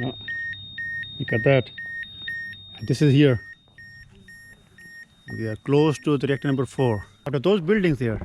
Oh, look at that. This is here. We are close to the reactor number 4. After those buildings here,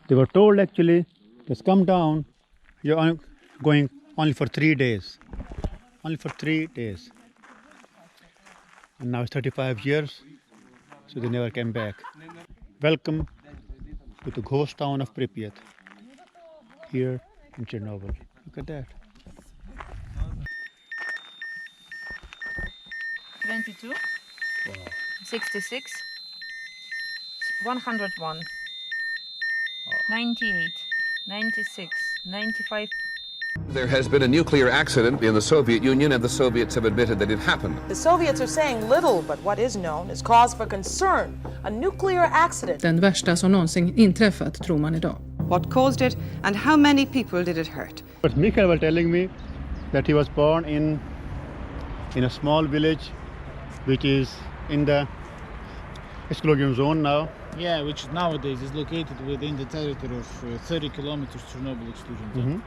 they were told actually, just come down. You're going only for 3 days. Only for 3 days. And now it's 35 years, so they never came back. Welcome to the ghost town of Pripyat, here in Chernobyl. Look at that. 22, 66, 101, 98, 96, 95. There has been a nuclear accident in the Soviet Union, and the Soviets have admitted that it happened. The Soviets are saying little, but what is known is cause for concern. A nuclear accident. Den värsta som någonsin inträffat, tror man idag. What caused it and how many people did it hurt? But Mikhail was telling me that he was born in a small village which is in the exclusion zone now. Yeah, which nowadays is located within the territory of 30 kilometers Chernobyl Exclusion zone.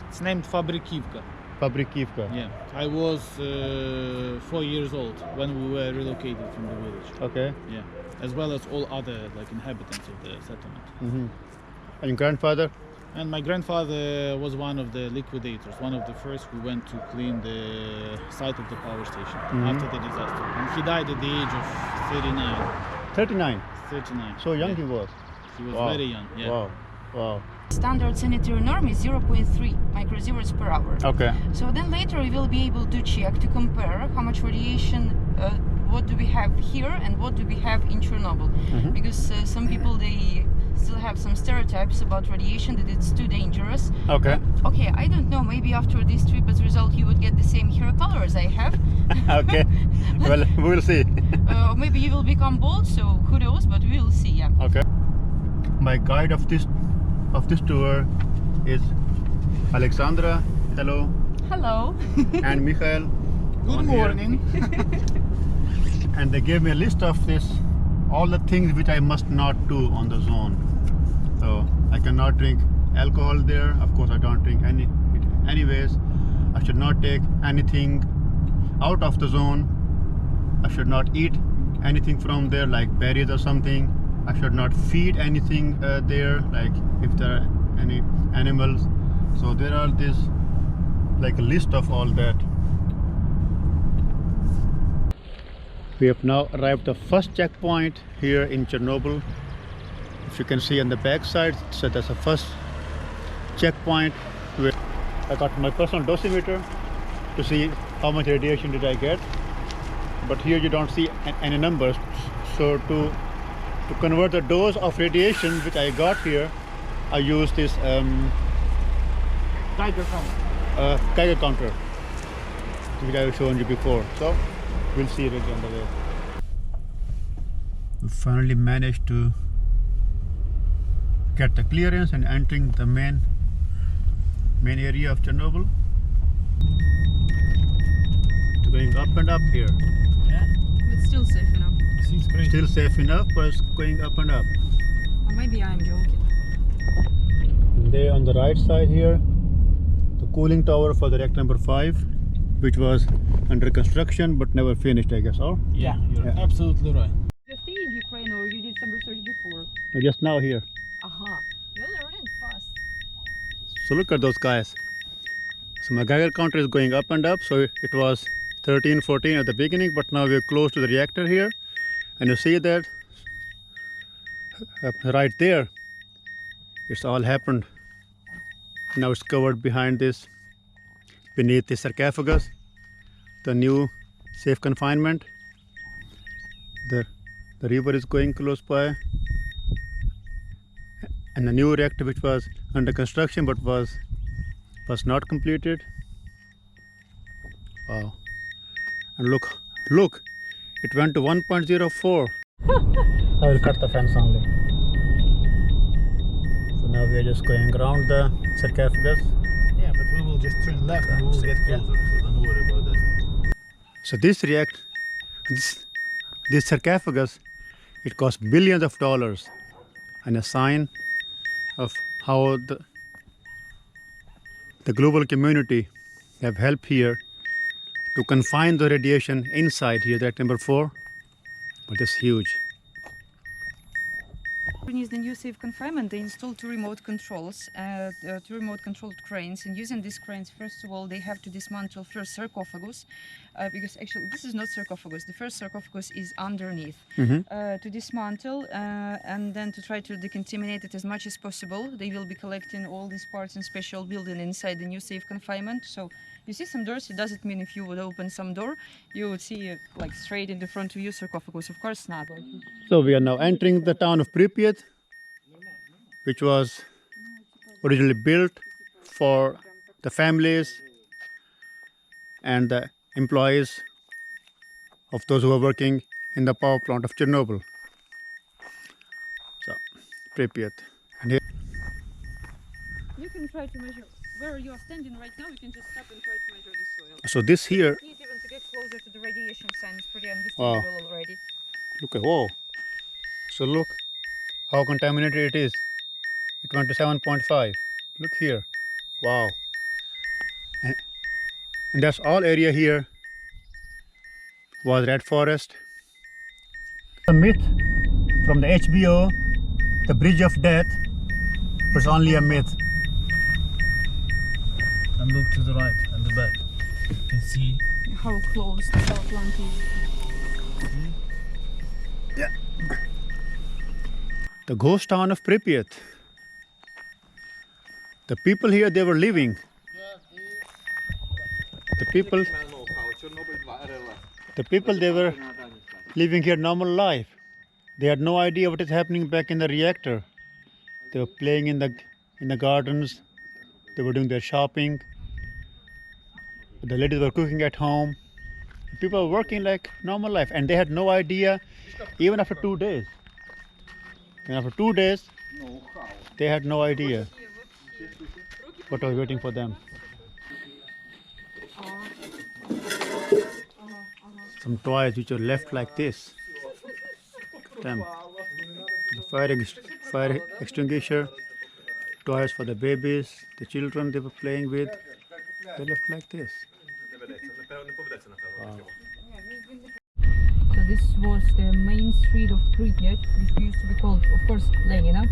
It's named Fabrikivka. Fabrikivka. Yeah, I was 4 years old when we were relocated from the village. Okay. Yeah, as well as all other inhabitants of the settlement. And your grandfather? And my grandfather was one of the liquidators, one of the first who went to clean the site of the power station after the disaster. And he died at the age of 39. 39? 39. So young yeah. he was? He was Wow. very young, yeah. Wow. Wow. Standard sanitary norm is 0.3 microsieverts per hour. Okay. So then later we will be able to check, to compare how much radiation, what do we have here and what do we have in Chernobyl. Because some people, they still have some stereotypes about radiation, that it's too dangerous. Okay. Okay, I don't know, maybe after this trip as a result you would get the same hair color as I have. Okay. Well, we will see. Maybe you will become bald, so who knows, but we will see, yeah. Okay. My guide of this tour is Alexandra. Hello. Hello. And Mikhail. Good morning. And they gave me a list of all the things which I must not do on the zone. So I cannot drink alcohol there. Of course, I don't drink anyways. I should not take anything out of the zone. I should not eat anything from there, like berries or something. I should not feed anything there, like if there are any animals. So there are this, like a list of all that. We have now arrived at the first checkpoint here in Chernobyl. If you can see on the back side, so that's the first checkpoint where I got my personal dosimeter to see how much radiation did I get. But here you don't see any numbers. So to convert the dose of radiation which I got here, I use this Geiger counter. Geiger counter, which I have shown you before. So we'll see it on the way. We finally managed to get the clearance and entering the main area of Chernobyl. It's going up and up here. Yeah, But still safe enough. seems great. Still safe enough, but it's going up and up. Or maybe I'm joking. And there on the right side here, the cooling tower for the reactor number 5, which was under construction but never finished, I guess. Oh, Yeah, you're Yeah. absolutely right. You stay in Ukraine or you did some research before? just now here. Aha, you're learning fast. So look at those guys. So my Geiger counter is going up and up. So it was 13, 14 at the beginning, but now we're close to the reactor here. And you see that right there, it's all happened. Now it's covered behind this, beneath the sarcophagus, the new safe confinement. The river is going close by. And the new reactor which was under construction but was not completed. Wow. And look, it went to 1.04. I will cut the fence only. So now we are just going around the sarcophagus. Yeah, but we will just turn left and we will get closer, so don't worry about that. So this sarcophagus, it cost billions of dollars, and a sign of how the global community have helped here to confine the radiation inside here, that number 4, but it's huge. To use the new safe confinement, they installed two remote controls, two remote controlled cranes, and using these cranes, first of all, they have to dismantle first sarcophagus, because actually this is not sarcophagus, the first sarcophagus is underneath. To dismantle and then to try to decontaminate it as much as possible. They will be collecting all these parts in special building inside the new safe confinement. So you see some doors, it doesn't mean if you would open some door, you would see like straight in the front of you sarcophagus, of course not. So we are now entering the town of Pripyat, which was originally built for the families and the employees of those who are working in the power plant of Chernobyl. So, Pripyat. And here, You can try to measure where you are standing right now. You can just stop and try to measure the soil. so this here, You need even to get closer to the radiation sign. It's pretty Wow. understandable already. look at, whoa. So look how contaminated it is. It went to 7.5. Look here. Wow. And that's all area here was red forest. The myth from the HBO, the bridge of death, was only a myth. And look to the right and the back. You can see. How close the power plant is. The ghost town of Pripyat. The people here, they were living. The people, they were living here normal life. They had no idea what is happening back in the reactor. They were playing in the gardens. They were doing their shopping. The ladies were cooking at home. People were working like normal life, and they had no idea, even after 2 days. And after 2 days, they had no idea what was waiting for them. Some toys which are left like this. Them. The fire extinguisher, toys for the babies, the children they were playing with. They left like this. Wow. So this was the main street of Pripyat, which used to be called, of course, Lenina.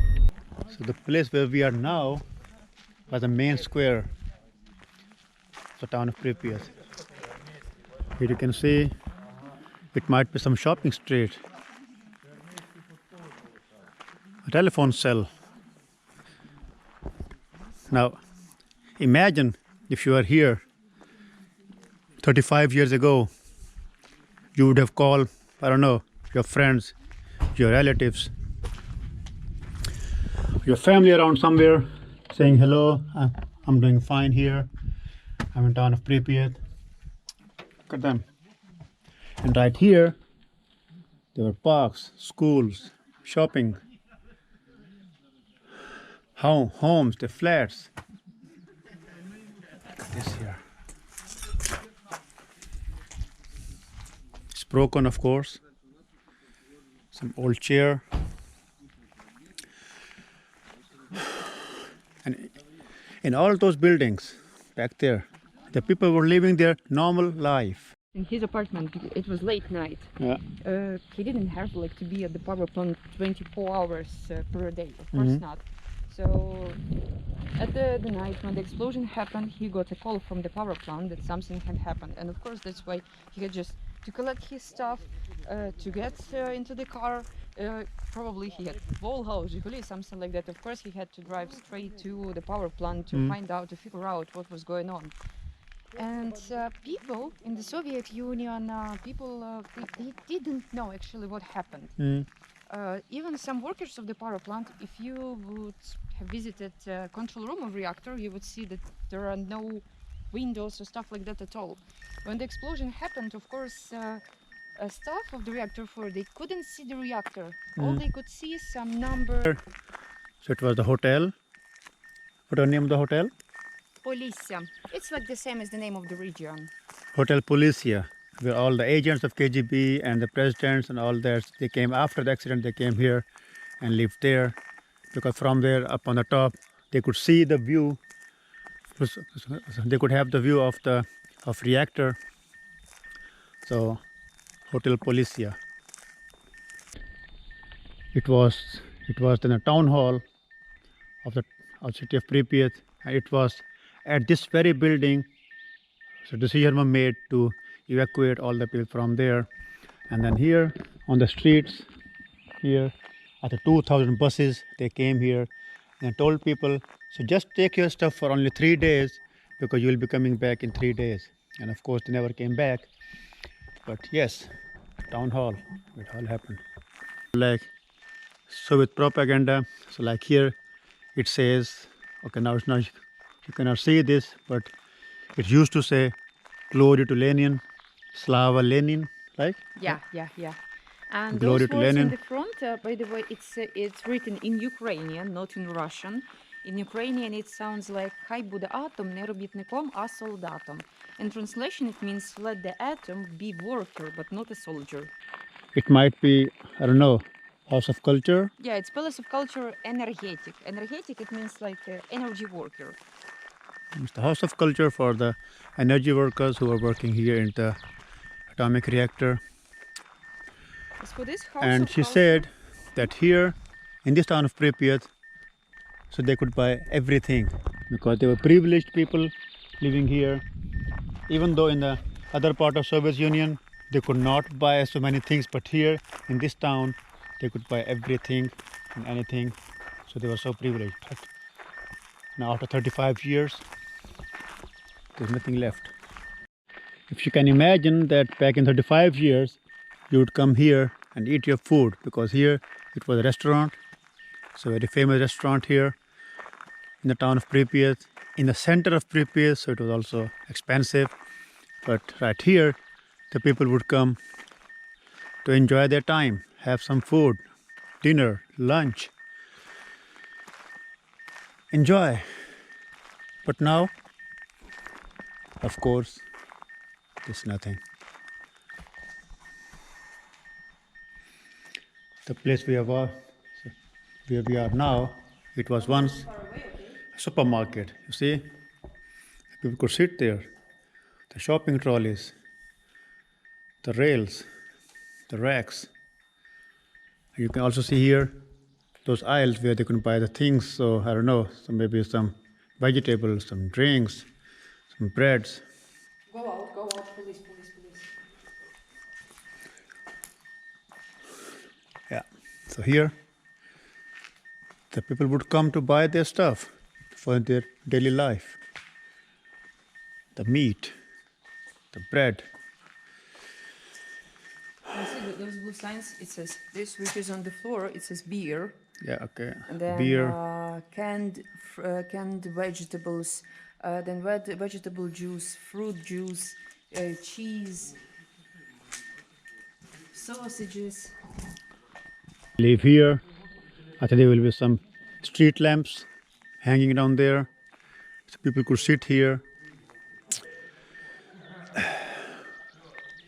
So the place where we are now was the main square of the town of Pripyat. Here you can see it might be some shopping street. A telephone cell. Now imagine if you are here 35 years ago, you would have called, I don't know, your friends, your relatives, your family around somewhere, saying hello, I'm doing fine here, I'm in town of Pripyat. Look at them. And right here there were parks, schools, shopping, homes, the flats. Look at this here. It's broken, of course. Some old chair. And in all those buildings back there, the people were living their normal life. In his apartment, it was late night. Yeah. He didn't have to be at the power plant 24 hours per day. Of course not. So at the night when the explosion happened, he got a call from the power plant that something had happened. And of course that's why he had just to collect his stuff, to get into the car. Probably he had Volvo, Zhiguli, something like that. Of course he had to drive straight to the power plant to find out, to figure out what was going on. And people in the Soviet Union, they didn't know actually what happened. Even some workers of the power plant, if you would have visited control room of reactor, you would see that there are no windows or stuff like that at all. When the explosion happened, of course, staff of the reactor 4, they couldn't see the reactor. All they could see is some number. So it was the hotel. What was the name of the hotel? Polisia. It's like the same as the name of the region. Hotel Polisia, where all the agents of KGB and the presidents and all that, they came after the accident, they came here and lived there, because from there up on the top they could see the view, they could have the view of reactor So, Hotel Policia. It was in a town hall of the city of Pripyat. It was at this very building. So decision was made to evacuate all the people from there. And then here on the streets, here at the 2,000 buses, they came here and told people, so just take your stuff for only 3 days because you will be coming back in 3 days. And of course, they never came back. But yes, town hall, it all happened. Like Soviet propaganda. So like here, it says, okay, now it's not, you cannot see this, but it used to say, glory to Lenin, Slava Lenin, right? Yeah. And Glory those to words Lenin. in the front, by the way, it's written in Ukrainian, not in Russian. In Ukrainian, it sounds like "Хай буде атом не робітником, а солдатом." In translation, it means "Let the atom be worker, but not a soldier." It might be, I don't know, House of Culture. Yeah, it's Palace of Culture Energetic. Energetic, it means like energy worker. It's the House of Culture for the energy workers who are working here in the atomic reactor. As for this House And of she Culture, said that here in this town of Pripyat, so they could buy everything because they were privileged people living here. Even though in the other part of Soviet Union, they could not buy so many things, but here in this town, they could buy everything and anything. So they were so privileged. But now after 35 years, there's nothing left. If you can imagine that back in 35 years, you would come here and eat your food because here it was a restaurant. It's a very famous restaurant here in the town of Pripyat, in the center of Pripyat, so it was also expensive. But right here, the people would come to enjoy their time, have some food, dinner, lunch, enjoy. But now, of course, there's nothing. The place where we are now, it was once a supermarket. You see, people could sit there, the shopping trolleys, the rails, the racks. You can also see here those aisles where they can buy the things. So I don't know, so maybe some vegetables, some drinks, some breads. Go out, police. Yeah. So here, the people would come to buy their stuff for their daily life. The meat, the bread. You see those blue signs? It says this, which is on the floor. It says beer. Yeah, okay. And then Beer. canned vegetables, then vegetable juice, fruit juice, cheese, sausages. Leave here. I think there will be some street lamps hanging down there. So people could sit here.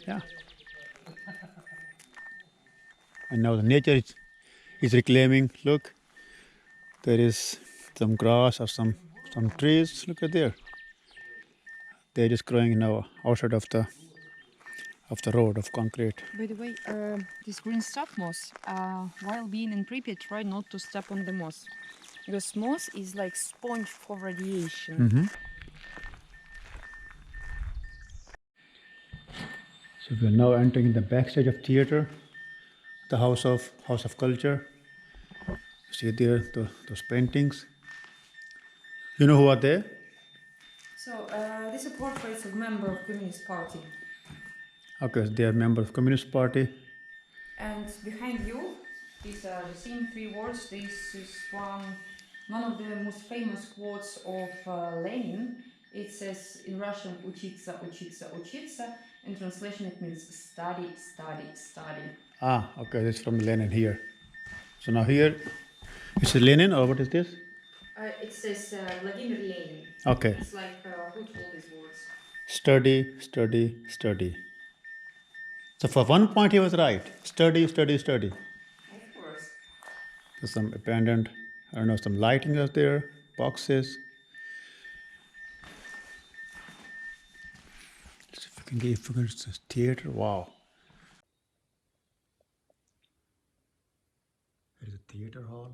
Yeah. And now the nature is reclaiming. Look, there is some grass or some trees. Look at there. They're just growing now outside of the road of concrete. By the way, this green stuff moss, while being in Pripyat, try not to step on the moss. Because moss is like sponge for radiation. So we are now entering the backstage of theater, the House of Culture. You see there those paintings. You know who are there? So these are portraits of members of Communist Party. Okay, they are members of Communist Party. And behind you, these are the same three words. This is one of the most famous quotes of Lenin. It says in Russian "Учиться, учиться, учиться." In translation, it means study, study, study. Ah, okay, this is from Lenin here. So now here, it's Lenin or what is this? It says Vladimir Lenin. Okay. It's like who told these words? Study, study, study. So for one point he was right. Study, study, study. Of course. There's some abandoned, I don't know, some lighting out there, boxes. can give figures to theater. Wow. There is a theater hall.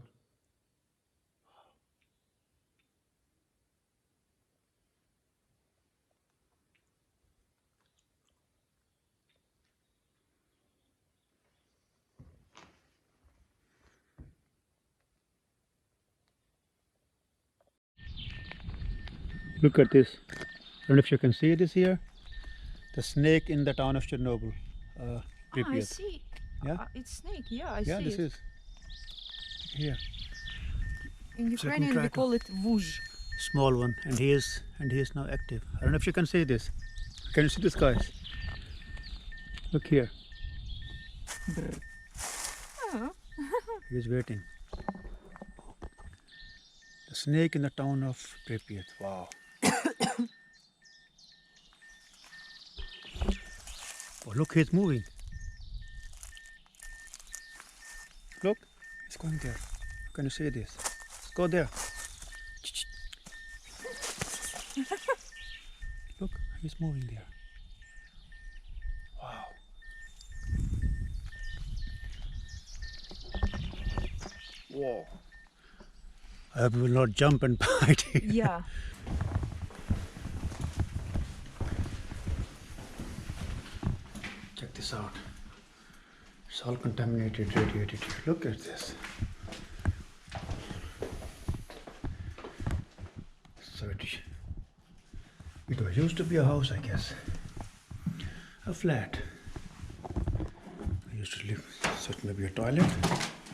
Look at this. I don't know if you can see this here. The snake in the town of Chernobyl, Pripyat. I see. Yeah? It's snake. Yeah, I Yeah, see this it. is here. In Ukrainian we cracker. call it vuj. Small one, and he is now active. I don't know if you can see this. Can you see this, guys? Look here. Oh. He is waiting. The snake in the town of Pripyat. Wow. Oh, look, he's moving. Look, he's going there. Can you see this? Let's go there. Look, he's moving there. Wow. Whoa. I hope he will not jump and bite it. Yeah. Check this out. It's all contaminated, radiated. Look at this. So it was used to be a house, I guess. A flat. I used to live, so it may be a toilet.